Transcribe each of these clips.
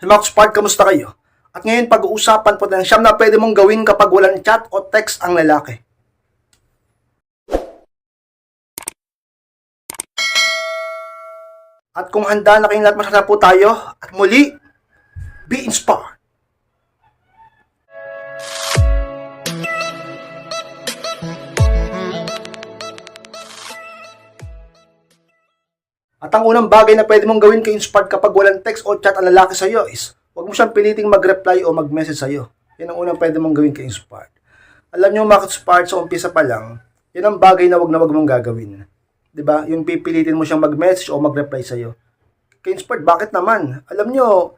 Max Park, kamusta kayo? At ngayon pag-uusapan po ng siyam na pwede mong gawin kapag walang chat o text ang lalaki. At kung handa na kayong lahat, masarap po tayo. At muli, be inspired. At ang unang bagay na pwede mong gawin ka-inspired kapag walang text o chat ang lalaki sa'yo is huwag mo siyang piliting mag-reply o mag-message sa'yo. Yan ang unang pwede mong gawin ka-inspired. Alam nyo mga ka-inspired, sa umpisa pa lang, yan ang bagay na wag mong gagawin. Diba? Yung pipilitin mo siyang mag-message o mag-reply sa'yo. Ka-inspired, bakit naman? Alam nyo,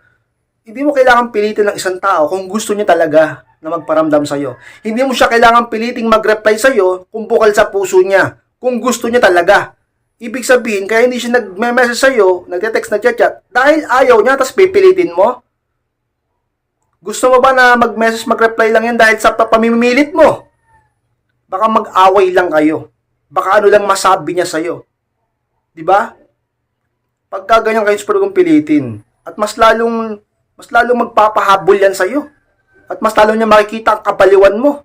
hindi mo kailangan pilitin ng isang tao kung gusto niya talaga na magparamdam sa'yo. Hindi mo siya kailangan piliting mag-reply sa'yo kung bukal sa puso niya. Kung gusto niya talaga. Ibig sabihin, kaya hindi siya nag-message sa'yo, nagte-text, nagchat-chat, dahil ayaw niya, tapos pipilitin mo. Gusto mo ba na mag-message, mag-reply lang yan dahil sa pamimilit mo? Baka mag-away lang kayo. Baka ano lang masabi niya sa'yo. Diba? Pagka ganyan kayo, super kong pilitin. At mas lalong magpapahabol yan sa'yo. At mas lalong niya makikita ang kabaliwan mo.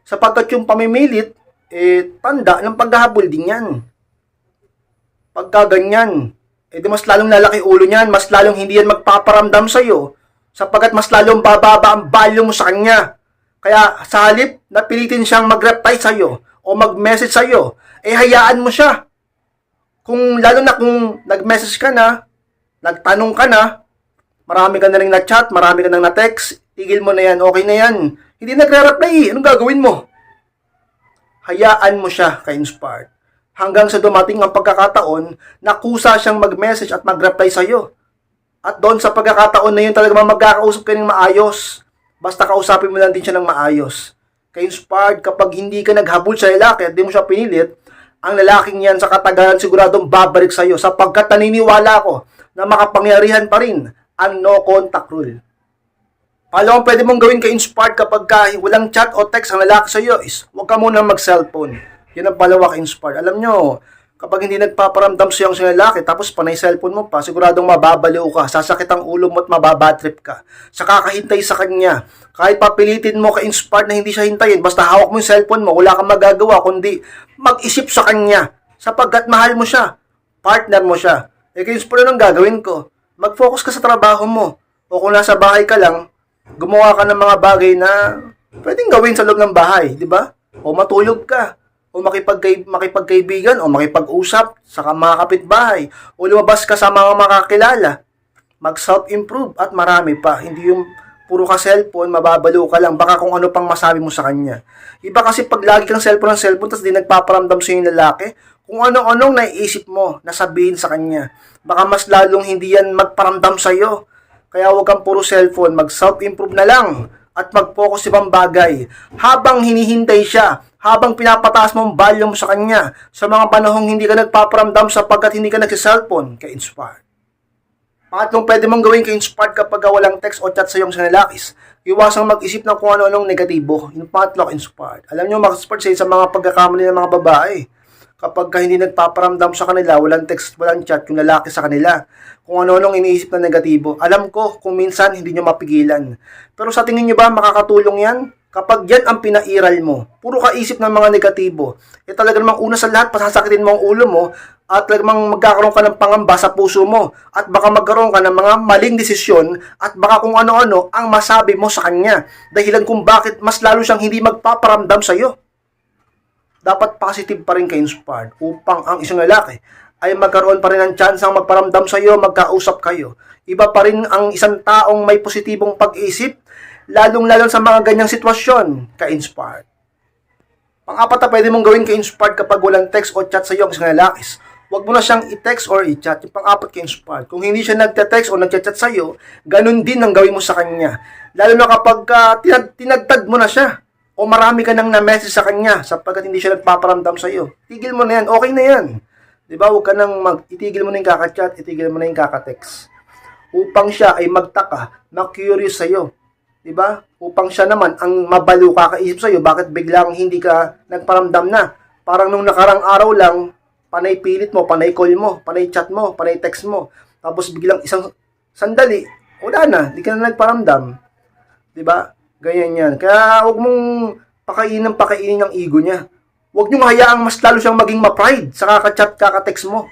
Sapagkat yung pamimilit, tanda ng paghahabol din yan. Pagka ganyan, di mas lalong lalaki ulo niyan, mas lalong hindi yan magpaparamdam sa'yo, sapagkat mas lalong bababa ang value mo sa kanya. Kaya sa halip na pilitin siyang mag-reply sa'yo o mag-message sa'yo, hayaan mo siya. Lalo na kung nag-message ka na, nagtanong ka na, marami ka na rin na-chat, marami ka na na-text, tigil mo na yan, okay na yan. Hindi nagre-reply, anong gagawin mo? Hayaan mo siya ka-inspired. Hanggang sa dumating ang pagkakataon na kusa siyang mag-message at mag-reply sa'yo. At doon sa pagkakataon na yun talaga magkakausap ka ng maayos. Basta kausapin mo lang din siya ng maayos. Ka-inspired, kapag hindi ka naghabol sa lalaki at di mo siya pinilit, ang lalaking yan sa katagalan siguradong babalik sa'yo sapagkat naniniwala ko na makapangyarihan pa rin ang no contact rule. Palawang pwede mong gawin ka-inspired kapag walang chat o text ang lalaki sa'yo is huwag ka muna mag-cellphone. Yan ang palawa ka-inspired. Alam nyo, kapag hindi nagpaparamdam sa'yo ang lalaki, tapos panay cellphone mo pa, siguradong mababaliw ka, sasakit ang ulo mo at mababatrip ka. Sa kakahintay sa kanya, kahit papilitin mo ka-inspired na hindi siya hintayin, basta hawak mo yung cellphone mo, wala kang magagawa, kundi mag-isip sa kanya, sapagkat mahal mo siya, partner mo siya. Ka-inspired ang gagawin ko. Mag-focus ka sa trabaho mo. O kung nasa bahay ka lang, gumawa ka ng mga bagay na pwedeng gawin sa loob ng bahay, di ba? O matulog ka. O makipagkaibigan, o makipag-usap sa mga kapitbahay, o lumabas ka sa mga makakilala, mag-self-improve, at marami pa. Hindi yung puro ka cellphone, mababalo ka lang, baka kung ano pang masabi mo sa kanya. Iba kasi pag lagi kang cellphone, tapos di nagpaparamdam sa yung lalaki, kung anong naiisip mo, nasabihin sa kanya, baka mas lalong hindi yan magparamdam sa'yo. Kaya huwag kang puro cellphone, mag-self-improve na lang, at mag-focus sa ibang bagay, habang hinihintay siya, habang pinapataas mo ang value mo sa kanya, sa mga panahong hindi ka nagpaparamdam sapagkat hindi ka nagsiselfone, ka-inspired. Pangatlong pwede mong gawin ka-inspired kapag walang text o chat sa iyong sinalakis, iwasang mag-isip ng kung ano-anong negatibo. Yung pangatlo, ka-inspired. Alam nyo, mag-inspired sa mga pagkakamali ng mga babae. Kapag hindi nagpaparamdam sa kanila, walang text, walang chat, yung lalaki sa kanila, kung ano-anong iniisip na negatibo. Alam ko, kung minsan, hindi nyo mapigilan. Pero sa tingin nyo ba, makakatulong yan? Kapag yan ang pinairal mo, puro ka isip ng mga negatibo, talaga namang una sa lahat, pasasakitin mo ang ulo mo, at talagang magkakaroon ka ng pangamba sa puso mo, at baka magkaroon ka ng mga maling desisyon, at baka kung ano-ano ang masabi mo sa kanya, dahilan kung bakit mas lalo siyang hindi magpaparamdam sa'yo. Dapat positive pa rin ka-inspired upang ang isang lalaki ay magkaroon pa rin ng tsansang magparamdam sa'yo, magkausap kayo. Iba pa rin ang isang taong may positibong pag-iisip, lalong-lalo sa mga ganyang sitwasyon, ka-inspired. Pang-apat na pwede mong gawin ka-inspired kapag walang text o chat sa iyo ang isang lalaki. Huwag mo na siyang i-text or i-chat. Yung pang-apat ka-inspired. Kung hindi siya nagte-text o nagchat-chat sa iyo, ganun din ang gawin mo sa kanya. Lalo na kapag tinagtag mo na siya o marami ka nang na-message sa kanya sapagkat hindi siya nagpaparamdam sa iyo. Tigil mo na yan. Okay na yan. Diba? Huwag ka nang itigil mo na yung kaka-chat, itigil mo na yung kaka-text. Upang siya ay magtaka, na-curious sa iyo. Diba? Upang siya naman ang mabaliw kakaisip sa'yo, bakit biglang hindi ka nagparamdam na? Parang nung nakarang araw lang, panay pilit mo, panay call mo, panay chat mo, panay text mo. Tapos biglang isang sandali, wala na, di ka na nagparamdam. Di ba? Ganyan yan. Kaya huwag mong pakainin ng ego niya. Huwag niyong hayaang mas lalo siyang maging ma-pride sa kaka-chat, kaka-text mo.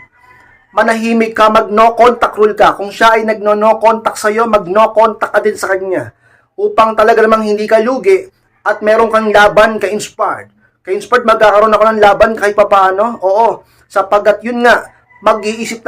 Manahimik ka, mag-no contact rule ka. Kung siya ay nag-no contact sa'yo, mag-no contact ka din sa kanya. Upang talaga namang hindi ka lugi at meron kang laban ka-inspired. Ka-inspired, magkakaroon ako ng laban kahit papaano? Oo. Sapagkat yun nga, mag-iisip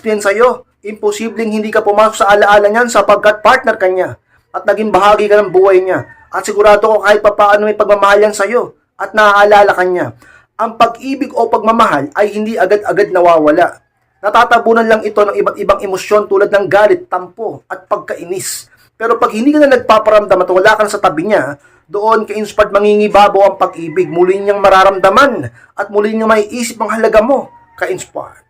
yan sa'yo. Imposibleng hindi ka pumasok sa alaala niyan sapagkat partner ka niya. At naging bahagi ka ng buhay niya. At sigurado ko kahit papaano may pagmamahal yan sa'yo. At naaalala ka niya. Ang pag-ibig o pagmamahal ay hindi agad-agad nawawala. Natatabunan lang ito ng iba't ibang emosyon tulad ng galit, tampo, at pagkainis. Pero pag hindi ka na nagpaparamdam at wala ka na sa tabi niya, doon ka-inspired mangingibabaw ang pag-ibig. Muli niyang mararamdaman at muli niyang maiisip ang halaga mo, ka-inspired.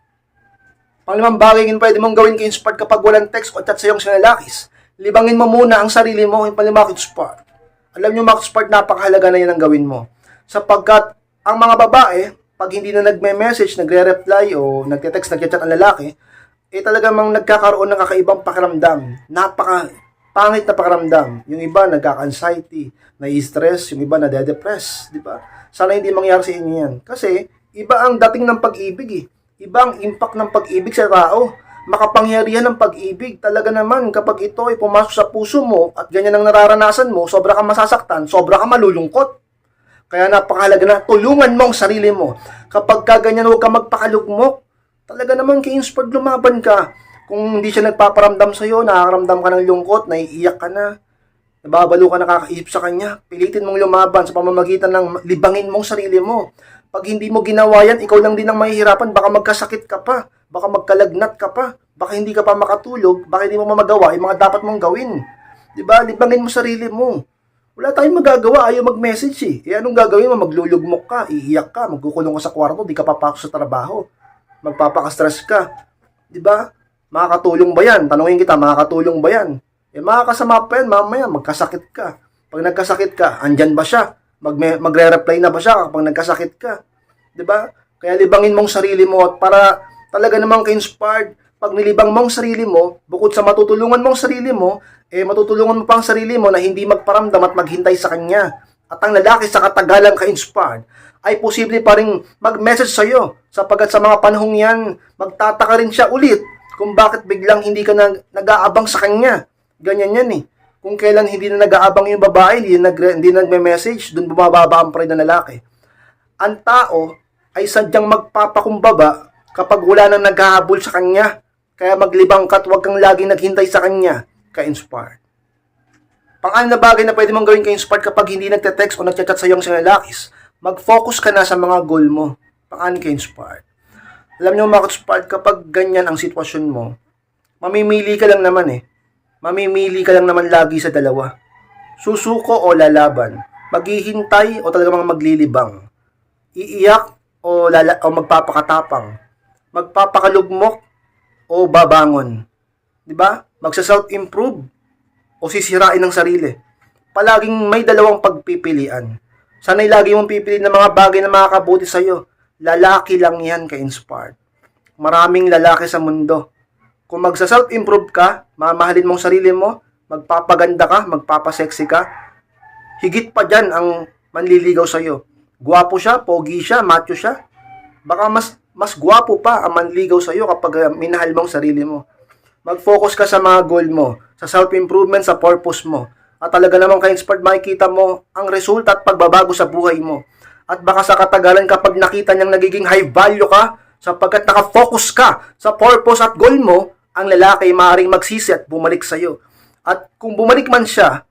Panglimang bagay yung pwede mong gawin ka-inspired kapag walang text o chat sa iyong sinalakis. Libangin mo muna ang sarili mo, yung panglimang ka-inspired. Alam niyo mga ka-inspired, napakahalaga na yan ang gawin mo. Sapagkat ang mga babae, pag hindi na nagme-message, nagre-reply o nagte-text, nagchat ang lalaki, talagang nagkakaroon ng kakaibang pakiramdam. Pangit na pakiramdam. Yung iba nagka-anxiety, nai-stress, yung iba nade-depress, di ba? Sana hindi mangyari sa inyo yan. Kasi iba ang dating ng pag-ibig eh. Iba ang impact ng pag-ibig sa tao. Makapangyarihan ng pag-ibig. Talaga naman kapag ito ay pumasok sa puso mo at ganyan ang nararanasan mo, sobra kang masasaktan, sobra kang malulungkot. Kaya napakahalaga na tulungan mo ang sarili mo. Kapag ganyan, huwag ka magpakalugmok. Talaga naman ka-inspired, lumaban ka. Kung hindi siya nagpaparamdam sa'yo, nakakaramdam ka ng lungkot, naiiyak ka na, nababalo ka, nakakaisip sa kanya, pilitin mong lumaban sa pamamagitan ng libangin mong sarili mo. Pag hindi mo ginawa yan, ikaw lang din ang mahihirapan, baka magkasakit ka pa, baka magkalagnat ka pa, baka hindi ka pa makatulog, baka hindi mo mamagawa yung mga dapat mong gawin. Diba? Libangin mo sarili mo. Wala tayong magagawa, ayaw mag-message eh. Anong gagawin mo? Maglulugmok ka, iiyak ka, magkukulong ka sa kwarto, di ka papasok sa trabaho, magpapaka-stress ka. Diba? Makakatulong ba yan? Tanungin kita, makakatulong ba yan? Makakasama pa yan, mamaya, magkasakit ka. Pag nagkasakit ka, andyan ba siya? Magre-reply na ba siya kapag nagkasakit ka? Diba? Kaya libangin mong sarili mo at para talaga namang ka-inspired, pag nilibang mong sarili mo, bukod sa matutulungan mong sarili mo, matutulungan mo pang sarili mo na hindi magparamdam at maghintay sa kanya. At ang lalaki sa katagalan ka-inspired, ay posible pa rin mag-message sa'yo sapagkat sa mga panahong yan, magtataka rin siya ulit kung bakit biglang hindi ka nag-aabang sa kanya. Ganyan yan eh. Kung kailan hindi na nag-aabang yung babae, hindi nagme-message, dun bumababa ang pride ng lalaki. Ang tao ay sadyang magpapakumbaba kapag wala nang naghahabol sa kanya. Kaya maglibang ka at huwag kang laging naghintay sa kanya, ka-inspired. Pang-anim na bagay na pwede mong gawin ka-inspired kapag hindi nagte-text o nagchat-chat sa iyong sinalakis, mag-focus ka na sa mga goal mo. Pang-anim ka-inspired. Alam niyo mga ka-inspired, kapag ganyan ang sitwasyon mo, mamimili ka lang naman eh. Mamimili ka lang naman lagi sa dalawa. Susuko o lalaban. Maghihintay o talagang maglilibang. Iiyak o magpapakatapang. Magpapakalugmok o babangon. Diba? Magsa-self-improve o sisirain ng sarili. Palaging may dalawang pagpipilian. Sana'y lagi mong pipiliin ng mga bagay na makakabuti sa'yo. Lalaki lang yan ka-inspired. Maraming lalaki sa mundo. Kung magsa-self-improve ka, mamahalin mong sarili mo, magpapaganda ka, magpapasexy ka, higit pa dyan ang manliligaw sa'yo. Gwapo siya, pogi siya, macho siya. Baka mas gwapo pa ang manligaw sa'yo kapag minahal mong sarili mo. Mag-focus ka sa mga goal mo, sa self-improvement, sa purpose mo. At talaga namang ka-inspired, makikita mo ang resulta at pagbabago sa buhay mo. At baka sa katagalan kapag nakita niyang nagiging high value ka, sapagkat nakafocus ka sa purpose at goal mo, ang lalaki ay maaaring magsisi at bumalik sa'yo. At kung bumalik man siya,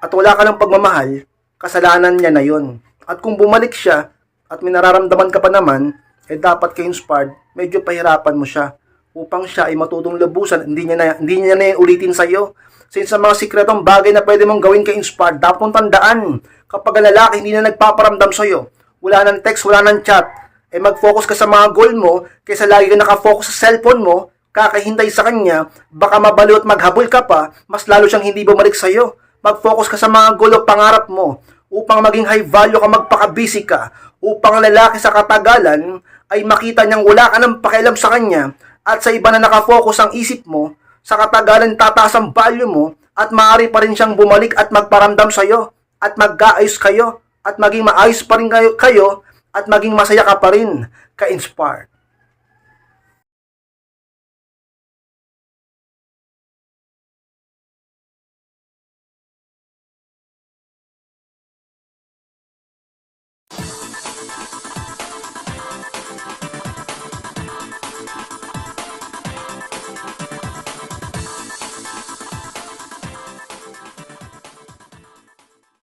at wala ka ng pagmamahal, kasalanan niya na yon. At kung bumalik siya, at may nararamdaman ka pa naman, dapat ka-inspired, medyo pahirapan mo siya upang siya ay matutong lubusan, hindi niya na ulitin sa'yo. Since sa mga sikretong bagay na pwede mong gawin ka-inspired, dapat mong tandaan, kapag ang lalaki hindi na nagpaparamdam sa'yo, wala nang text, wala nang chat, mag-focus ka sa mga goal mo, kaysa lagi ka nakafocus sa cellphone mo, kakahintay sa kanya, baka mabaliw at maghabol ka pa, mas lalo siyang hindi bumalik sa'yo. Mag-focus ka sa mga goal o pangarap mo, upang maging high value ka, magpaka-busy ka, upang ang lalaki sa katagalan ay makita niyang wala ka ng pakialam sa kanya, at sa iba na nakafocus ang isip mo, Sa katagalan, tataas ang value mo at maaari pa rin siyang bumalik at magparamdam sa'yo at mag-aayos kayo at maging maayos pa rin kayo at maging masaya ka pa rin ka-inspired.